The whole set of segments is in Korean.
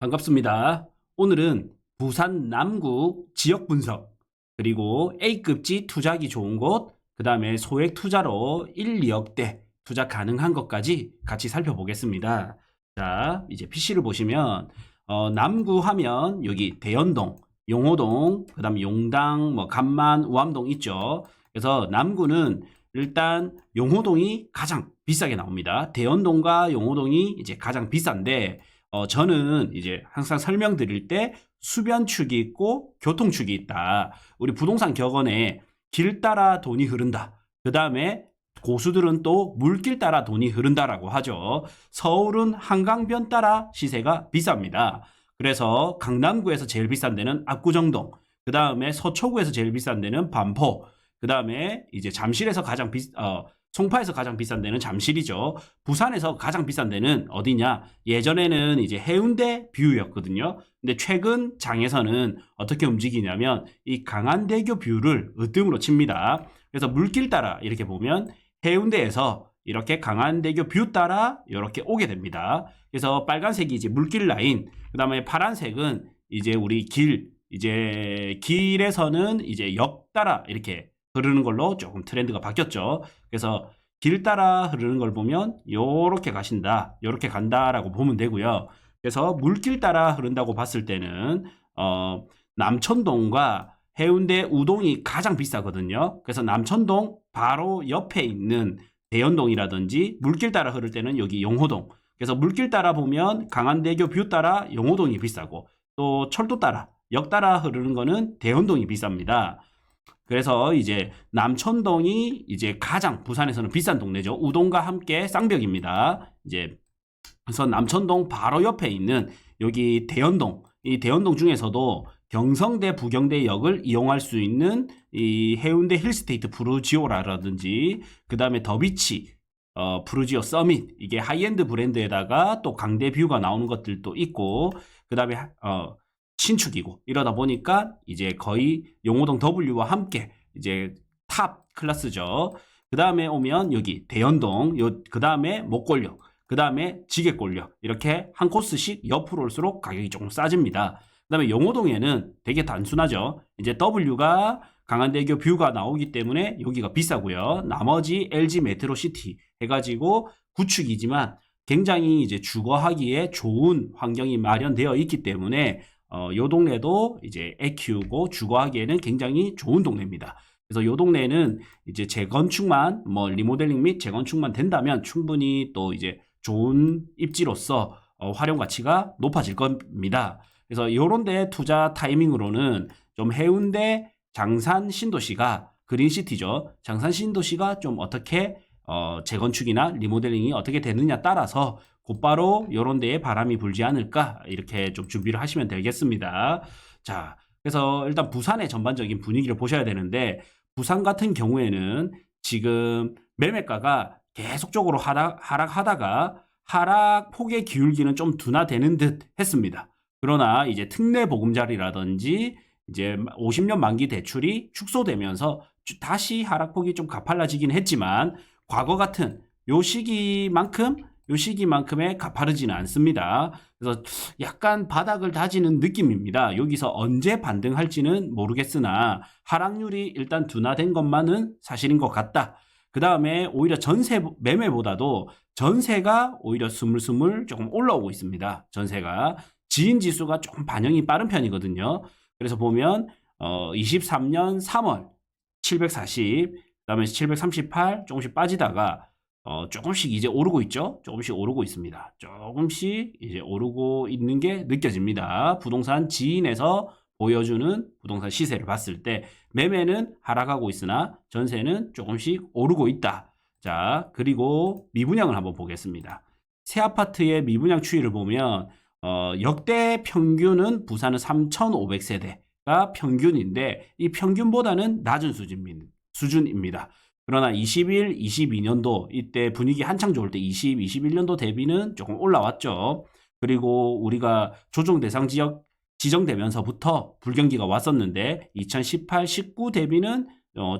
반갑습니다. 오늘은 부산 남구 지역 분석, 그리고 A급지 투자하기 좋은 곳, 그 다음에 소액 투자로 1, 2억대 투자 가능한 것까지 같이 살펴보겠습니다. 자, 이제 PC를 보시면, 남구 하면 여기 대연동, 용호동, 그 다음에 용당, 간만, 우암동 있죠. 그래서 남구는 일단 용호동이 가장 비싸게 나옵니다. 대연동과 용호동이 이제 가장 비싼데, 저는 이제 항상 설명드릴 때 수변축이 있고 교통축이 있다. 우리 부동산 격언에 길 따라 돈이 흐른다. 그 다음에 고수들은 또 물길 따라 돈이 흐른다라고 하죠. 서울은 한강변 따라 시세가 비쌉니다. 그래서 강남구에서 제일 비싼 데는 압구정동, 그 다음에 서초구에서 제일 비싼 데는 반포, 그 다음에 이제 잠실에서 송파에서 가장 비싼 데는 잠실이죠. 부산에서 가장 비싼 데는 어디냐? 예전에는 이제 해운대 뷰였거든요. 근데 최근 장에서는 어떻게 움직이냐면 이 강한대교 뷰를 으뜸으로 칩니다. 그래서 물길 따라 이렇게 보면 해운대에서 이렇게 강한대교 뷰 따라 이렇게 오게 됩니다. 그래서 빨간색이 이제 물길 라인, 그 다음에 파란색은 이제 우리 이제 길에서는 이제 역 따라 이렇게 흐르는 걸로 조금 트렌드가 바뀌었죠. 그래서 길 따라 흐르는 걸 보면 요렇게 가신다, 요렇게 간다라고 보면 되고요. 그래서 물길 따라 흐른다고 봤을 때는 남천동과 해운대 우동이 가장 비싸거든요. 그래서 남천동 바로 옆에 있는 대연동이라든지 물길 따라 흐를 때는 여기 용호동. 그래서 물길 따라 보면 강한대교 뷰 따라 용호동이 비싸고, 또 철도 따라 역 따라 흐르는 거는 대연동이 비쌉니다. 그래서 이제 남천동이 이제 가장 부산에서는 비싼 동네죠. 우동과 함께 쌍벽입니다. 이제 그래서 남천동 바로 옆에 있는 여기 대연동, 이 대연동 중에서도 경성대 부경대역을 이용할 수 있는 이 해운대 힐스테이트 부르지오라든지, 그 다음에 더비치 부르지오 서밋, 이게 하이엔드 브랜드에다가 또 강대뷰가 나오는 것들도 있고, 그 다음에 신축이고, 이러다 보니까 이제 거의 용호동 W와 함께 이제 탑 클래스죠. 그 다음에 오면 여기 대연동, 그 다음에 목골역, 그 다음에 지게골역, 이렇게 한 코스씩 옆으로 올수록 가격이 조금 싸집니다. 그 다음에 용호동에는 되게 단순하죠. 이제 W가 강한대교 뷰가 나오기 때문에 여기가 비싸고요. 나머지 LG 메트로시티 해가지고 구축이지만 굉장히 이제 주거하기에 좋은 환경이 마련되어 있기 때문에 요 동네도 이제 애 키우고 주거하기에는 굉장히 좋은 동네입니다. 그래서 요 동네는 이제 재건축만, 리모델링 및 재건축만 된다면 충분히 또 이제 좋은 입지로서 활용 가치가 높아질 겁니다. 그래서 요런 데 투자 타이밍으로는 좀 해운대 장산 신도시가 그린시티죠. 장산 신도시가 좀 어떻게 재건축이나 리모델링이 어떻게 되느냐 따라서 곧바로 요런 데에 바람이 불지 않을까, 이렇게 좀 준비를 하시면 되겠습니다. 자, 그래서 일단 부산의 전반적인 분위기를 보셔야 되는데, 부산 같은 경우에는 지금 매매가가 계속적으로 하락하다가 하락폭의 기울기는 좀 둔화되는 듯 했습니다. 그러나 이제 특례 보금자리라든지 이제 50년 만기 대출이 축소되면서 다시 하락폭이 좀 가팔라지긴 했지만, 과거 같은 요 시기만큼의 가파르지는 않습니다. 그래서 약간 바닥을 다지는 느낌입니다. 여기서 언제 반등할지는 모르겠으나 하락률이 일단 둔화된 것만은 사실인 것 같다. 그 다음에 오히려 전세 매매보다도 전세가 오히려 스물스물 조금 올라오고 있습니다. 전세가 지인 지수가 조금 반영이 빠른 편이거든요. 그래서 보면 23년 3월 740, 그다음에 738 조금씩 빠지다가 조금씩 이제 오르고 있죠. 조금씩 오르고 있습니다. 조금씩 이제 오르고 있는 게 느껴집니다. 부동산 지인에서 보여주는 부동산 시세를 봤을 때 매매는 하락하고 있으나 전세는 조금씩 오르고 있다. 자, 그리고 미분양을 한번 보겠습니다. 새 아파트의 미분양 추이를 보면 역대 평균은 부산은 3,500세대가 평균인데 이 평균보다는 낮은 수준입니다. 그러나 21, 22년도 이때 분위기 한창 좋을 때 20, 21년도 대비는 조금 올라왔죠. 그리고 우리가 조정 대상 지역 지정되면서부터 불경기가 왔었는데 2018, 19 대비는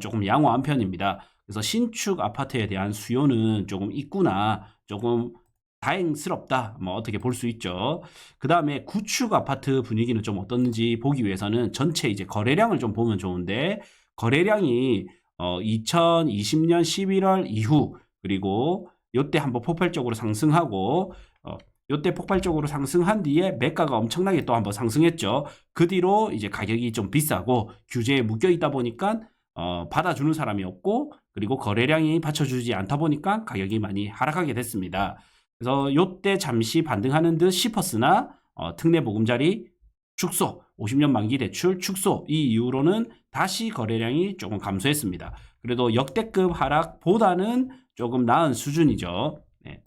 조금 양호한 편입니다. 그래서 신축 아파트에 대한 수요는 조금 있구나, 조금 다행스럽다. 뭐 어떻게 볼 수 있죠. 그 다음에 구축 아파트 분위기는 좀 어떻는지 보기 위해서는 전체 이제 거래량을 좀 보면 좋은데, 거래량이 2020년 11월 이후, 그리고 요때 한번 폭발적으로 상승하고, 요때 폭발적으로 상승한 뒤에 매가가 엄청나게 또 한번 상승했죠. 그 뒤로 이제 가격이 좀 비싸고 규제에 묶여 있다 보니까 받아주는 사람이 없고, 그리고 거래량이 받쳐주지 않다 보니까 가격이 많이 하락하게 됐습니다. 그래서 요때 잠시 반등하는 듯 싶었으나 특례 보금자리 축소, 50년 만기 대출 축소, 이 이후로는 다시 거래량이 조금 감소했습니다. 그래도 역대급 하락보다는 조금 나은 수준이죠. 네.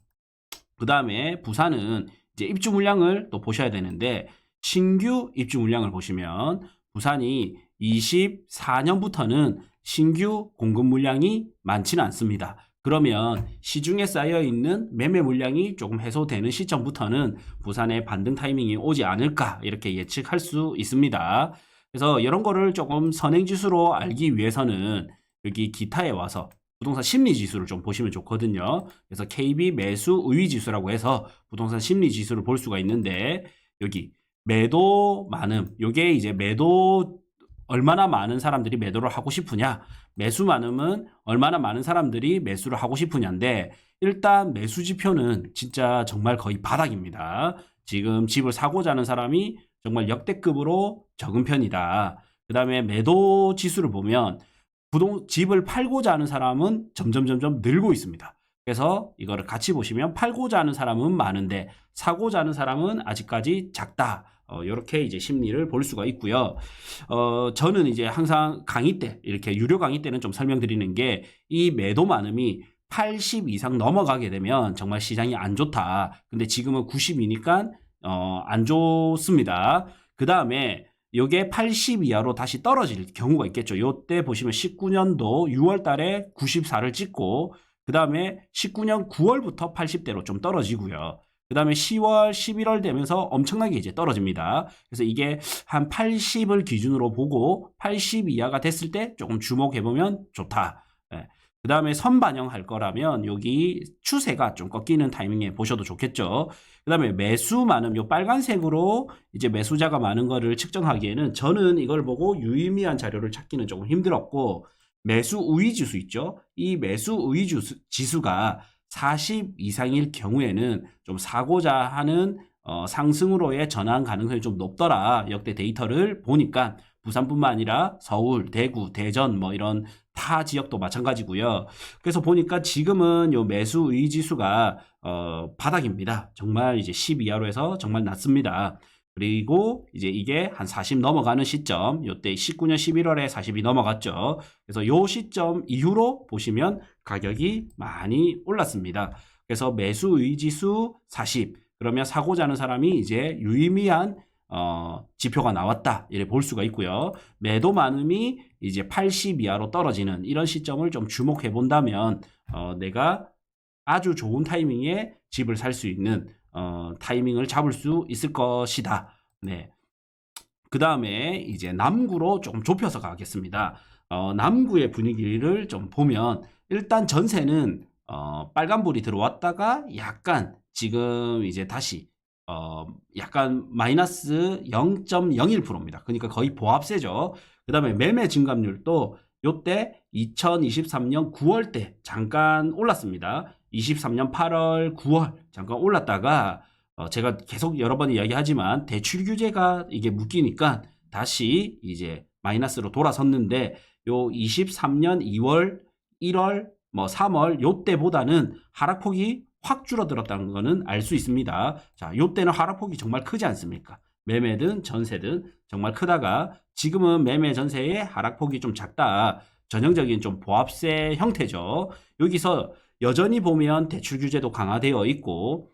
그 다음에 부산은 이제 입주 물량을 또 보셔야 되는데, 신규 입주 물량을 보시면 부산이 24년부터는 신규 공급 물량이 많지는 않습니다. 그러면 시중에 쌓여있는 매매 물량이 조금 해소되는 시점부터는 부산의 반등 타이밍이 오지 않을까, 이렇게 예측할 수 있습니다. 그래서 이런 거를 조금 선행지수로 알기 위해서는 여기 기타에 와서 부동산 심리지수를 좀 보시면 좋거든요. 그래서 KB 매수 의의지수라고 해서 부동산 심리지수를 볼 수가 있는데, 여기 매도 많음, 요게 이제 매도 얼마나 많은 사람들이 매도를 하고 싶으냐, 매수 많음은 얼마나 많은 사람들이 매수를 하고 싶으냐인데, 일단 매수 지표는 진짜 정말 거의 바닥입니다. 지금 집을 사고자 하는 사람이 정말 역대급으로 적은 편이다. 그 다음에 매도 지수를 보면 집을 팔고자 하는 사람은 점점 늘고 있습니다. 그래서 이거를 같이 보시면 팔고자 하는 사람은 많은데 사고자 하는 사람은 아직까지 작다. 이렇게 이제 심리를 볼 수가 있고요. 저는 이제 항상 강의 때, 이렇게 유료 강의 때는 좀 설명드리는 게, 이 매도 많음이 80 이상 넘어가게 되면 정말 시장이 안 좋다. 근데 지금은 90이니까 안 좋습니다. 그 다음에 요게 80 이하로 다시 떨어질 경우가 있겠죠. 요때 보시면 19년도 6월 달에 94를 찍고, 그 다음에 19년 9월부터 80대로 좀 떨어지고요. 그 다음에 10월, 11월 되면서 엄청나게 이제 떨어집니다. 그래서 이게 한 80을 기준으로 보고 80 이하가 됐을 때 조금 주목해보면 좋다. 네. 그 다음에 선반영할 거라면 여기 추세가 좀 꺾이는 타이밍에 보셔도 좋겠죠. 그 다음에 매수 많음, 요 빨간색으로 이제 매수자가 많은 거를 측정하기에는 저는 이걸 보고 유의미한 자료를 찾기는 조금 힘들었고, 매수 우위 지수 있죠. 이 매수 우위 지수가 40 이상일 경우에는 좀 사고자 하는 상승으로의 전환 가능성이 좀 높더라. 역대 데이터를 보니까 부산뿐만 아니라 서울, 대구, 대전 뭐 이런 타 지역도 마찬가지고요. 그래서 보니까 지금은 요 매수 우위 지수가 바닥입니다. 정말 이제 10 이하로 해서 정말 낮습니다. 그리고 이제 이게 한 40 넘어가는 시점, 요때 19년 11월에 40이 넘어갔죠. 그래서 요 시점 이후로 보시면 가격이 많이 올랐습니다. 그래서 매수 의지수 40, 그러면 사고자 하는 사람이 이제 유의미한 지표가 나왔다, 이렇게 볼 수가 있고요. 매도 많음이 이제 80 이하로 떨어지는 이런 시점을 좀 주목해 본다면 내가 아주 좋은 타이밍에 집을 살 수 있는 타이밍을 잡을 수 있을 것이다. 네. 그 다음에 이제 남구로 조금 좁혀서 가겠습니다. 남구의 분위기를 좀 보면 일단 전세는 빨간불이 들어왔다가 약간 지금 이제 다시 약간 마이너스 0.01%입니다. 그러니까 거의 보합세죠. 그 다음에 매매 증감률도 요때 2023년 9월 때 잠깐 올랐습니다. 23년 8월, 9월 잠깐 올랐다가 제가 계속 여러 번 이야기하지만 대출 규제가 이게 묶이니까 다시 이제 마이너스로 돌아섰는데, 요 23년 2월, 1월, 뭐 3월 요때보다는 하락폭이 확 줄어들었다는 거는 알 수 있습니다. 자, 요때는 하락폭이 정말 크지 않습니까? 매매든 전세든 정말 크다가 지금은 매매 전세의 하락폭이 좀 작다. 전형적인 좀 보합세 형태죠. 여기서 여전히 보면 대출 규제도 강화되어 있고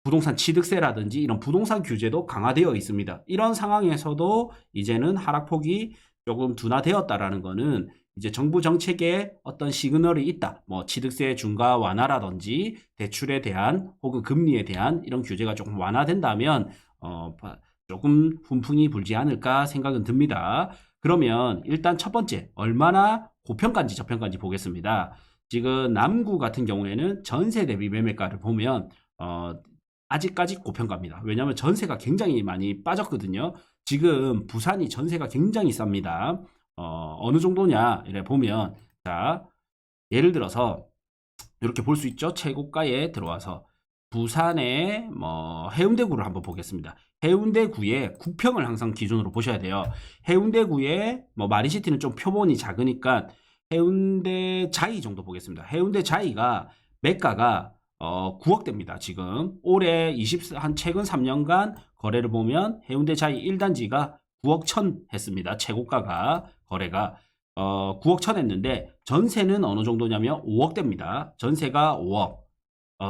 부동산 취득세라든지 이런 부동산 규제도 강화되어 있습니다. 이런 상황에서도 이제는 하락폭이 조금 둔화되었다라는 거는 이제 정부 정책에 어떤 시그널이 있다. 뭐 취득세 중과 완화라든지 대출에 대한 혹은 금리에 대한 이런 규제가 조금 완화된다면 조금 훈풍이 불지 않을까 생각은 듭니다. 그러면 일단 첫 번째, 얼마나 고평가인지 저평가인지 보겠습니다. 지금 남구 같은 경우에는 전세 대비 매매가를 보면 아직까지 고평가입니다. 왜냐하면 전세가 굉장히 많이 빠졌거든요. 지금 부산이 전세가 굉장히 쌉니다. 어느 정도냐 이래 보면, 자, 예를 들어서 이렇게 볼 수 있죠. 최고가에 들어와서 부산의 뭐 해운대구를 한번 보겠습니다. 해운대구의 구평을 항상 기준으로 보셔야 돼요. 해운대구의 뭐 마린시티는 좀 표본이 작으니까 해운대 자이 정도 보겠습니다. 해운대 자이가 매가가 9억대입니다. 지금 올해 한 최근 3년간 거래를 보면 해운대 자이 1단지가 9억 1천 했습니다. 최고가가 거래가 9억 1천 했는데 전세는 어느 정도냐면 5억대입니다. 전세가 5억.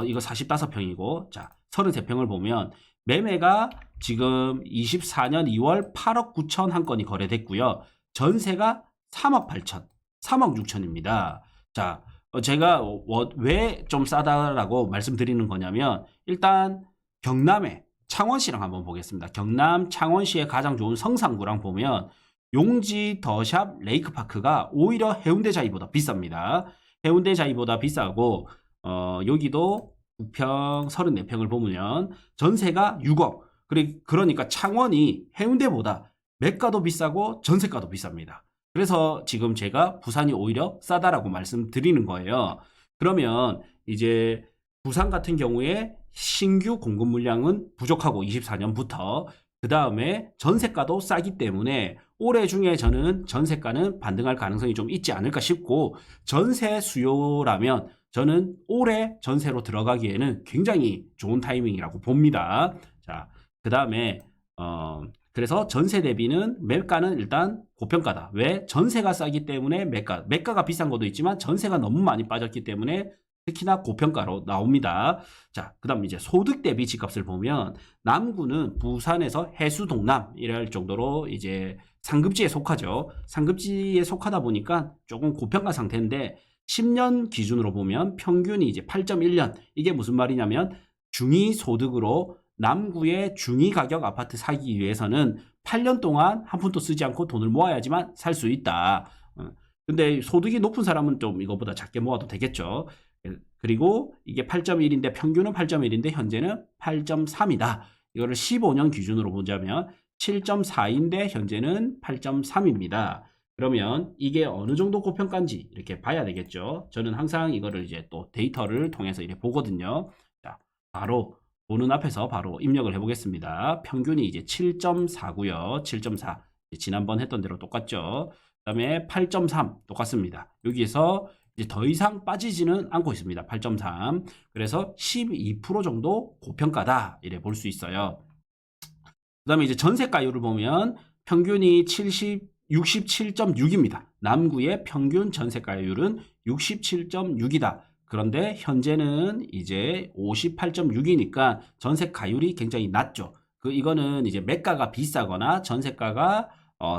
이거 45평이고, 자, 33평을 보면 매매가 지금 24년 2월 8억 9천 한 건이 거래됐고요. 전세가 3억 8천, 3억 6천입니다. 자, 제가 왜 좀 싸다라고 말씀드리는 거냐면, 일단 경남의 창원시랑 한번 보겠습니다. 경남 창원시의 가장 좋은 성산구랑 보면 용지 더샵 레이크파크가 오히려 해운대 자이보다 비쌉니다. 해운대 자이보다 비싸고, 여기도 9평 34평을 보면 전세가 6억. 그러니까 창원이 해운대보다 매가도 비싸고 전세가도 비쌉니다. 그래서 지금 제가 부산이 오히려 싸다라고 말씀드리는 거예요. 그러면 이제 부산 같은 경우에 신규 공급 물량은 부족하고 24년부터, 그 다음에 전세가도 싸기 때문에 올해 중에 저는 전세가는 반등할 가능성이 좀 있지 않을까 싶고, 전세 수요라면 저는 올해 전세로 들어가기에는 굉장히 좋은 타이밍이라고 봅니다. 자, 그 다음에 그래서 전세 대비는 매가는 일단 고평가다. 왜? 전세가 싸기 때문에 매가가 비싼 것도 있지만 전세가 너무 많이 빠졌기 때문에 특히나 고평가로 나옵니다. 자, 그 다음 이제 소득 대비 집값을 보면 남구는 부산에서 해수 동남 이럴 정도로 이제 상급지에 속하죠. 상급지에 속하다 보니까 조금 고평가 상태인데 10년 기준으로 보면 평균이 이제 8.1년. 이게 무슨 말이냐면 중위 소득으로 남구의 중위 가격 아파트 사기 위해서는 8년 동안 한 푼도 쓰지 않고 돈을 모아야지만 살 수 있다. 근데 소득이 높은 사람은 좀 이거보다 작게 모아도 되겠죠. 그리고 이게 8.1인데 평균은 8.1인데 현재는 8.3이다. 이거를 15년 기준으로 보자면 7.4인데 현재는 8.3입니다. 그러면 이게 어느 정도 고평가인지 이렇게 봐야 되겠죠. 저는 항상 이거를 이제 또 데이터를 통해서 이렇게 보거든요. 자, 바로 보는 앞에서 바로 입력을 해보겠습니다. 평균이 이제 7.4고요. 7.4. 지난번 했던 대로 똑같죠. 그 다음에 8.3 똑같습니다. 여기에서 이제 더 이상 빠지지는 않고 있습니다. 8.3. 그래서 12% 정도 고평가다. 이래 볼 수 있어요. 그 다음에 이제 전세가율을 보면 평균이 67.6입니다. 남구의 평균 전세가율은 67.6이다. 그런데 현재는 이제 58.6이니까 전세가율이 굉장히 낮죠. 이거는 이제 매가가 비싸거나 전세가가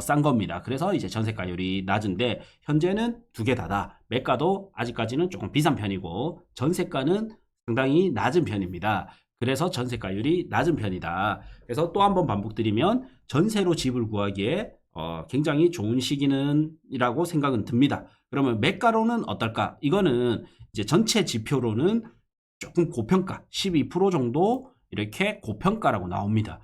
싼 겁니다. 그래서 이제 전세가율이 낮은데 현재는 두 개 다다. 매가도 아직까지는 조금 비싼 편이고 전세가는 상당히 낮은 편입니다. 그래서 전세가율이 낮은 편이다. 그래서 또 한 번 반복드리면 전세로 집을 구하기에 굉장히 좋은 시기는이라고 생각은 듭니다. 그러면 매가로는 어떨까? 이거는 이제 전체 지표로는 조금 고평가, 12% 정도 이렇게 고평가라고 나옵니다.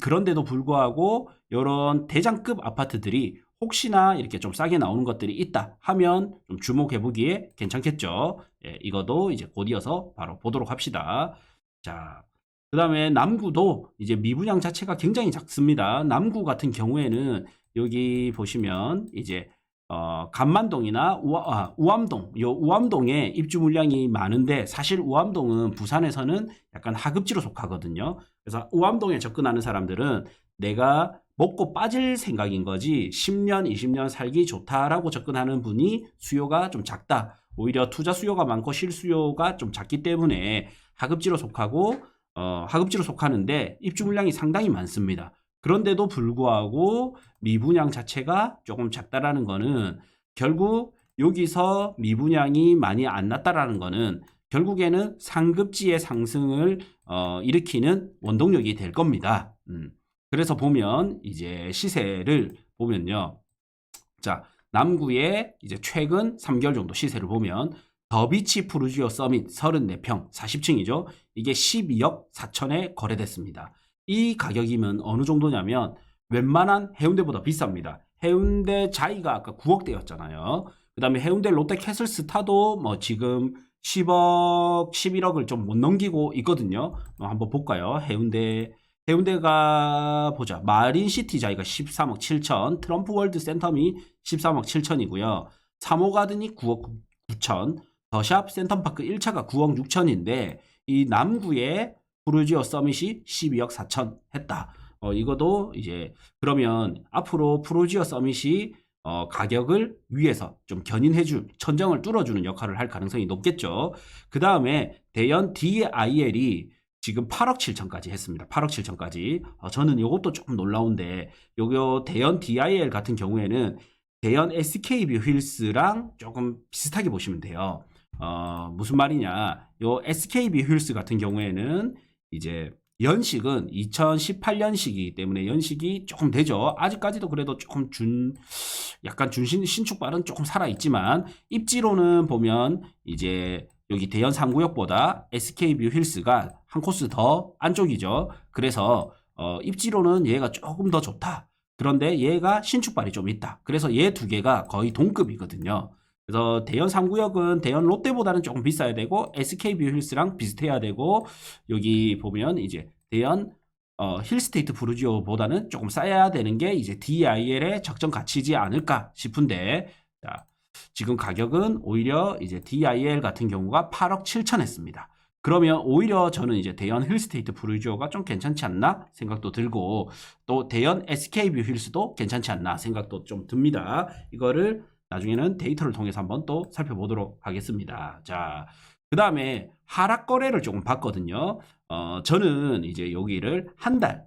그런데도 불구하고 이런 대장급 아파트들이 혹시나 이렇게 좀 싸게 나오는 것들이 있다 하면 좀 주목해 보기에 괜찮겠죠. 예, 이것도 이제 곧 이어서 바로 보도록 합시다. 자, 그 다음에 남구도 이제 미분양 자체가 굉장히 작습니다. 남구 같은 경우에는 여기 보시면 이제 간만동이나 우암동, 우암동에 입주 물량이 많은데 사실 우암동은 부산에서는 약간 하급지로 속하거든요. 그래서 우암동에 접근하는 사람들은 내가 먹고 빠질 생각인 거지 10년, 20년 살기 좋다라고 접근하는 분이 수요가 좀 작다. 오히려 투자 수요가 많고 실수요가 좀 작기 때문에 하급지로 속하고 하급지로 속하는데 입주 물량이 상당히 많습니다. 그런데도 불구하고 미분양 자체가 조금 작다라는 거는 결국 여기서 미분양이 많이 안 났다라는 거는 결국에는 상급지의 상승을 일으키는 원동력이 될 겁니다. 그래서 보면 이제 시세를 보면요. 자, 남구의 이제 최근 3개월 정도 시세를 보면 더비치 푸르지오 서밋 34평 40층이죠. 이게 12억 4천에 거래됐습니다. 이 가격이면 어느 정도냐면 웬만한 해운대보다 비쌉니다. 해운대 자이가 아까 9억대였잖아요. 그 다음에 해운대 롯데 캐슬스타도 뭐 지금 10억, 11억을 좀 못 넘기고 있거든요. 한번 볼까요? 해운대가 보자. 마린시티 자이가 13억 7천, 트럼프 월드 센텀이 13억 7천이고요. 3호 가든이 9억 9천, 더샵 센텀파크 1차가 9억 6천인데 이 남구의 푸르지오 서밋이 12억 4천 했다. 이것도 이제 그러면 앞으로 푸르지오 서밋이 가격을 위에서 좀 견인해줄 천정을 뚫어주는 역할을 할 가능성이 높겠죠. 그 다음에 대연 DIL이 지금 8억 7천까지 했습니다. 8억 7천까지. 저는 이것도 조금 놀라운데 요거 대연 DIL 같은 경우에는 대연 SK뷰 힐스랑 조금 비슷하게 보시면 돼요. 무슨 말이냐. 요 SK뷰 힐스 같은 경우에는 이제 연식은 2018년식이기 때문에 연식이 조금 되죠. 아직까지도 그래도 조금 약간 신축발은 조금 살아있지만 입지로는 보면 이제 여기 대연 3구역보다 SK뷰 힐스가 한 코스 더 안쪽이죠. 그래서 입지로는 얘가 조금 더 좋다. 그런데 얘가 신축발이 좀 있다. 그래서 얘 두 개가 거의 동급이거든요. 그래서 대연 3구역은 대연 롯데보다는 조금 비싸야 되고 SK뷰 힐스랑 비슷해야 되고 여기 보면 이제 대연 힐스테이트 부르지오보다는 조금 싸야 되는 게 이제 DIL의 적정 가치지 않을까 싶은데 자, 지금 가격은 오히려 이제 DIL 같은 경우가 8억 7천 했습니다. 그러면 오히려 저는 이제 대연 힐스테이트 부르지오가 좀 괜찮지 않나 생각도 들고 또 대연 SK뷰 힐스도 괜찮지 않나 생각도 좀 듭니다. 이거를 나중에는 데이터를 통해서 한번 또 살펴보도록 하겠습니다. 자, 그 다음에 하락 거래를 조금 봤거든요. 저는 이제 여기를 한 달,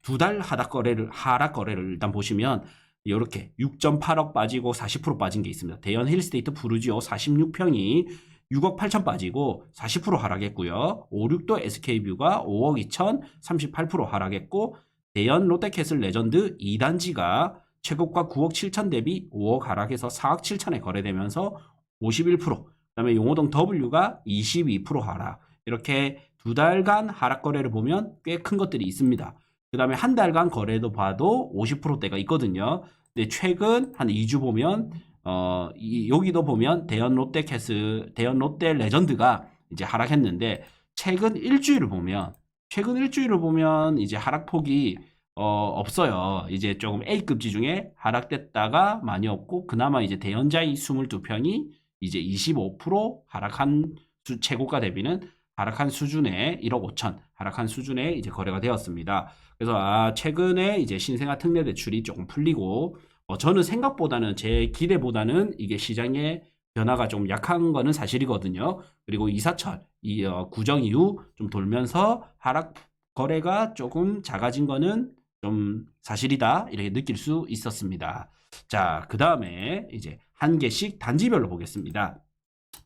두 달 하락 거래를 일단 보시면 이렇게 6.8억 빠지고 40% 빠진 게 있습니다. 대연 힐스테이트 부르지오 46평이 6억 8천 빠지고 40% 하락했고요. 56도 SK뷰가 5억 2천 38% 하락했고 대연 롯데캐슬 레전드 2단지가 최고가 9억 7천 대비 5억 하락해서 4억 7천에 거래되면서 51%, 그 다음에 용호동 W가 22% 하락. 이렇게 두 달간 하락 거래를 보면 꽤 큰 것들이 있습니다. 그 다음에 한 달간 거래도 봐도 50%대가 있거든요. 근데 최근 한 2주 보면 여기도 보면 대연 롯데 레전드가 이제 하락했는데 최근 일주일을 보면 이제 하락폭이 없어요. 이제 조금 A급지 중에 하락됐다가 많이 없고 그나마 이제 대연자이 22평이 이제 25% 하락한 최고가 대비는 하락한 수준의 1억 5천 하락한 수준에 이제 거래가 되었습니다. 그래서 최근에 이제 신생아 특례 대출이 조금 풀리고 저는 생각보다는 제 기대보다는 이게 시장의 변화가 좀 약한 거는 사실이거든요. 그리고 이사철 구정 이후 좀 돌면서 하락 거래가 조금 작아진 거는 좀 사실이다 이렇게 느낄 수 있었습니다. 자, 그 다음에 이제 한 개씩 단지별로 보겠습니다.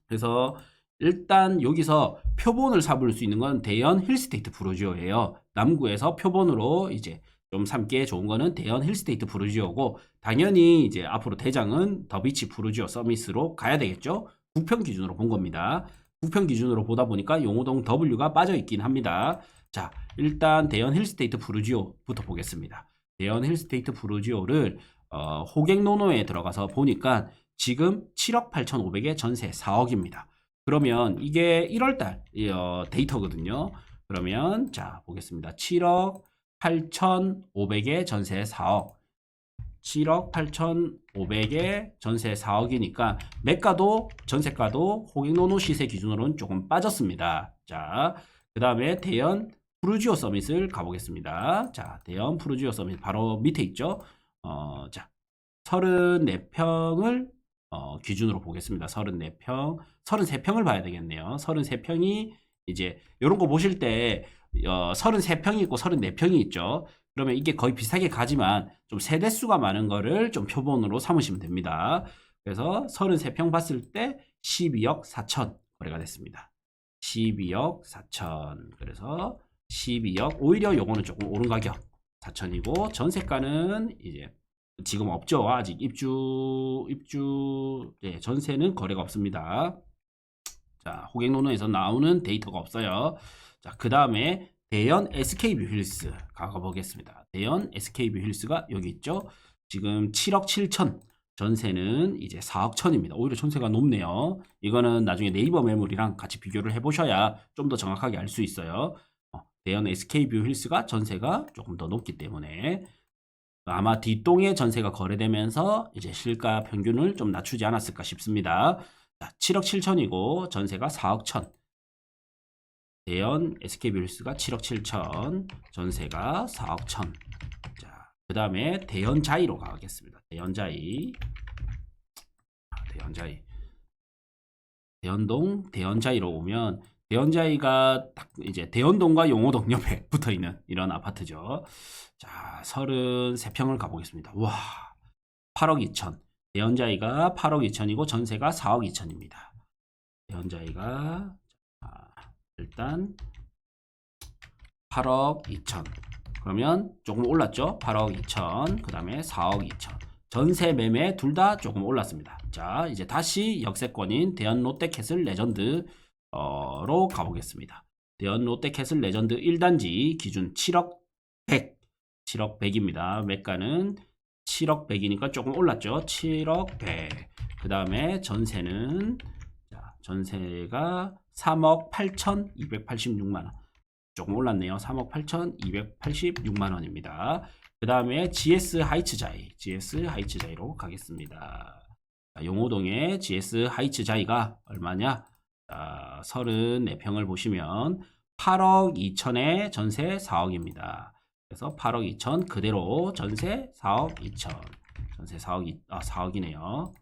그래서 일단 여기서 표본을 사볼 수 있는 건 대연 힐스테이트 부르지오예요. 남구에서 표본으로 이제 좀 삼기에 좋은 거는 대연 힐스테이트 부르지오고 당연히 이제 앞으로 대장은 더비치 부르지오 서밋으로 가야 되겠죠. 국평 기준으로 본 겁니다. 국평 기준으로 보다 보니까 용호동 W가 빠져 있긴 합니다. 자, 일단 대연 힐스테이트 부르지오부터 보겠습니다. 대연 힐스테이트 부르지오를 호갱노노에 들어가서 보니까 지금 7억 8,500에 전세 4억입니다. 그러면 이게 1월달 데이터거든요. 그러면 자 보겠습니다. 7억 8,500에 전세 4억 7억 8,500에 전세 4억이니까 매가도 전세가도 호갱노노 시세 기준으로는 조금 빠졌습니다. 자, 그 다음에 대연 푸르지오 서밋을 가보겠습니다. 자, 대연 푸르지오 서밋 바로 밑에 있죠. 자, 34평을 기준으로 보겠습니다. 33평을 봐야 되겠네요. 33평이 이제 이런 거 보실 때 33평이 있고 34평이 있죠. 그러면 이게 거의 비슷하게 가지만 좀 세대수가 많은 거를 좀 표본으로 삼으시면 됩니다. 그래서 33평 봤을 때 12억 4천 거래가 됐습니다. 12억 4천. 그래서 12억. 오히려 요거는 조금 오른 가격 4천이고 전세가는 이제 지금 없죠. 아직 입주 전세는 거래가 없습니다. 자, 호갱노노에서 나오는 데이터가 없어요. 자, 그 다음에 대연 SK뷰 힐스 가보겠습니다. 대연 SK뷰 힐스가 여기 있죠. 지금 7억 7천, 전세는 이제 4억 천입니다. 오히려 전세가 높네요. 이거는 나중에 네이버 매물이랑 같이 비교를 해보셔야 좀 더 정확하게 알 수 있어요. 대연 SK뷰 힐스가 전세가 조금 더 높기 때문에 아마 뒷동의 전세가 거래되면서 이제 실가 평균을 좀 낮추지 않았을까 싶습니다. 자, 7억 7천이고 전세가 4억 천. 대연 SK뷰 힐스가 7억 7천, 전세가 4억 천. 자, 그 다음에 대연자이로 가겠습니다. 대연자이. 대연자이. 대연동, 대연자이로 오면 대연자이가 딱 이제 대연동과 용호동 옆에 붙어 있는 이런 아파트죠. 자, 33평을 가보겠습니다. 와, 8억 2천. 대연자이가 8억 2천이고 전세가 4억 2천입니다. 대연자이가 일단 8억 2천. 그러면 조금 올랐죠? 8억 2천. 그 다음에 4억 2천. 전세 매매 둘 다 조금 올랐습니다. 자, 이제 다시 역세권인 대연 롯데캐슬 레전드로 가보겠습니다. 대연 롯데캐슬 레전드 1단지 기준 7억 100. 7억 100입니다. 매가는 7억 100이니까 조금 올랐죠? 7억 100. 그 다음에 전세는, 자, 전세가 3억 8,286만원. 조금 올랐네요. 3억 8,286만원입니다. 그 다음에 GS 하이츠자이. GS 하이츠자이로 가겠습니다. 자, 용호동의 GS 하이츠자이가 얼마냐? 자, 34평을 보시면 8억 2천에 전세 4억입니다. 그래서 8억 2천 그대로 전세 4억 2천. 전세 4억이네요.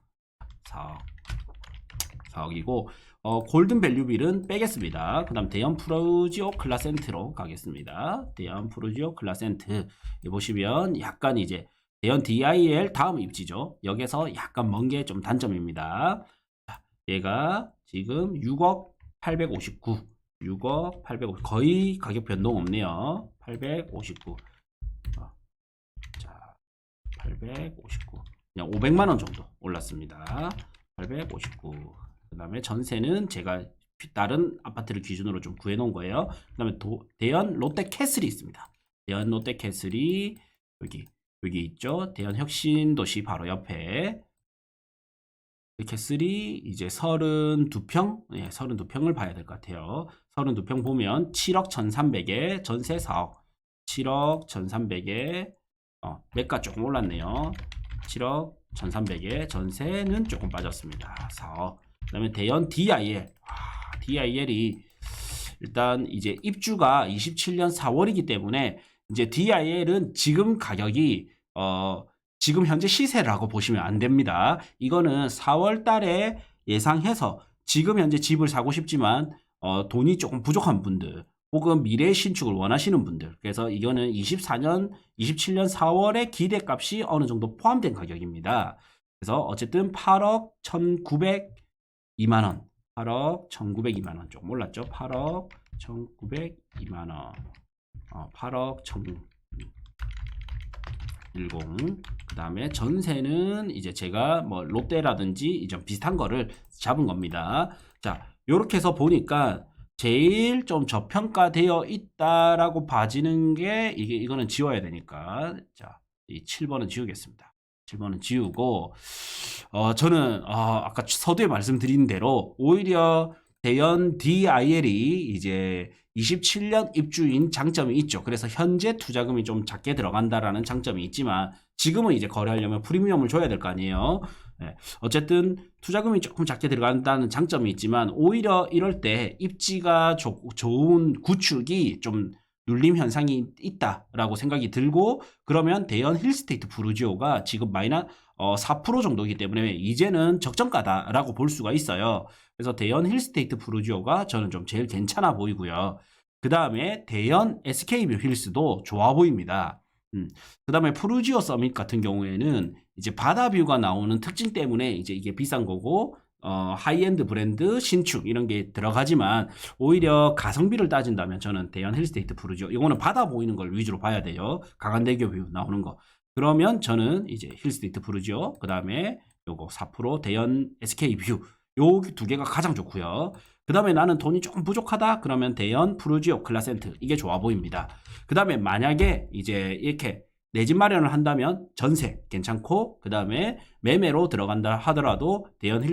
4억이고 골든 밸류빌은 빼겠습니다. 그 다음 대연 프루지오 클라센트로 가겠습니다. 대연 프루지오 클라센트 보시면 약간 이제 대연 DIL 다음 입지죠. 여기서 약간 먼 게 좀 단점입니다. 얘가 지금 6억 859, 6억 850, 거의 가격 변동 없네요. 859. 자, 859. 그냥 500만원 정도 올랐습니다. 859. 그 다음에 전세는 제가 다른 아파트를 기준으로 좀 구해 놓은 거예요. 그 다음에 대연 롯데캐슬이 있습니다. 대연 롯데캐슬이 여기 있죠. 대연 혁신도시 바로 옆에. 캐슬이 이제 32평, 예, 32평을 봐야 될 것 같아요. 32평 보면 7억 1,300에 전세 4억. 7억 1,300에 매가 조금 올랐네요. 7억 1,300에 전세는 조금 빠졌습니다. 4억. 그 다음에 대연 DIL. DIL이 일단 이제 입주가 27년 4월이기 때문에 이제 DIL은 지금 가격이 지금 현재 시세라고 보시면 안 됩니다. 이거는 4월 달에 예상해서 지금 현재 집을 사고 싶지만 돈이 조금 부족한 분들 혹은 미래 신축을 원하시는 분들, 그래서 이거는 24년, 27년 4월에 기대값이 어느 정도 포함된 가격입니다. 그래서 어쨌든 8억 1,902만원, 8억 1,902만원 조금 올랐죠. 8억 1,902만원, 8억 1,010. 그 다음에 전세는 이제 제가 뭐 롯데라든지 이전 비슷한 거를 잡은 겁니다. 자, 요렇게 해서 보니까 제일 좀 저평가되어 있다라고 봐지는 게 이거는 지워야 되니까, 자, 이 7번은 지우겠습니다. 7번은 지우고 저는 아까 서두에 말씀드린 대로 오히려 대연 DIL이 이제 27년 입주인 장점이 있죠. 그래서 현재 투자금이 좀 작게 들어간다라는 장점이 있지만 지금은 이제 거래하려면 프리미엄을 줘야 될 거 아니에요. 네. 어쨌든 투자금이 조금 작게 들어간다는 장점이 있지만 오히려 이럴 때 입지가 좋은 구축이 좀 눌림 현상이 있다라고 생각이 들고, 그러면 대연 힐스테이트 부르지오가 지금 마이너스 4% 정도이기 때문에 이제는 적정가다라고 볼 수가 있어요. 그래서 대연 힐스테이트 부르지오가 저는 좀 제일 괜찮아 보이고요. 그 다음에 대연 SK뷰 힐스도 좋아 보입니다. 그 다음에 푸르지오 서밋 같은 경우에는 이제 바다뷰가 나오는 특징 때문에 이제 이게 비싼 거고, 하이엔드 브랜드 신축 이런 게 들어가지만 오히려 가성비를 따진다면 저는 대연 힐스테이트 푸르지오, 이거는 바다 보이는 걸 위주로 봐야 돼요. 강한대교 뷰 나오는 거. 그러면 저는 이제 힐스테이트 푸르지오, 그 다음에 요거 4% 대연 SK뷰 요 두 개가 가장 좋고요. 그 다음에 나는 돈이 조금 부족하다 그러면 대연, 푸르지오, 클라센트 이게 좋아 보입니다. 그 다음에 만약에 이제 이렇게 내 집 마련을 한다면 전세 괜찮고, 그 다음에 매매로 들어간다 하더라도 대연,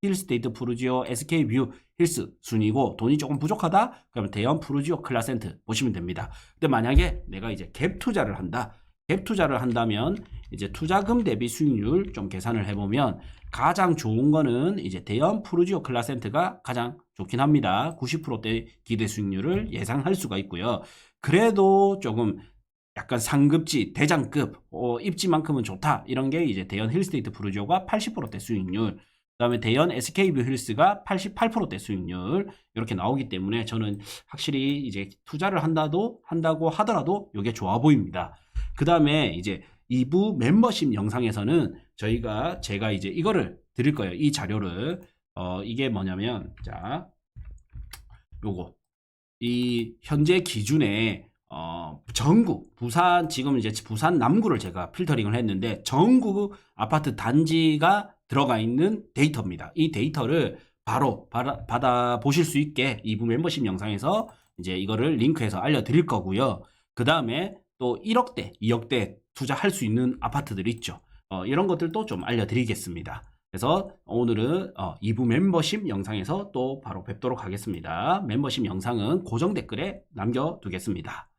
힐스테이트, 푸르지오, SK뷰, 힐스 순이고, 돈이 조금 부족하다 그러면 대연, 푸르지오, 클라센트 보시면 됩니다. 근데 만약에 내가 이제 갭 투자를 한다, 갭 투자를 한다면 이제 투자금 대비 수익률 좀 계산을 해보면 가장 좋은 거는 이제 대연, 푸르지오, 클라센트가 가장 좋긴 합니다. 90%대 기대 수익률을 예상할 수가 있고요. 그래도 조금 약간 상급지, 대장급, 입지만큼은 좋다 이런 게 이제 대연, 힐스테이트, 푸르지오가 80%대 수익률, 그다음에 대연, SK뷰, 힐스가 88%대 수익률 이렇게 나오기 때문에 저는 확실히 이제 투자를 한다고 하더라도 이게 좋아 보입니다. 그 다음에 이제 2부 멤버십 영상에서는 제가 이제 이거를 드릴 거예요. 이 자료를. 이게 뭐냐면, 자, 요거. 이 현재 기준에, 전국, 부산, 지금 이제 부산 남구를 제가 필터링을 했는데, 전국 아파트 단지가 들어가 있는 데이터입니다. 이 데이터를 바로 받아 보실 수 있게 2부 멤버십 영상에서 이제 이거를 링크해서 알려드릴 거고요. 그 다음에 또 1억대, 2억대 투자할 수 있는 아파트들 있죠. 이런 것들도 좀 알려드리겠습니다. 그래서 오늘은 2부 멤버십 영상에서 또 바로 뵙도록 하겠습니다. 멤버십 영상은 고정 댓글에 남겨두겠습니다.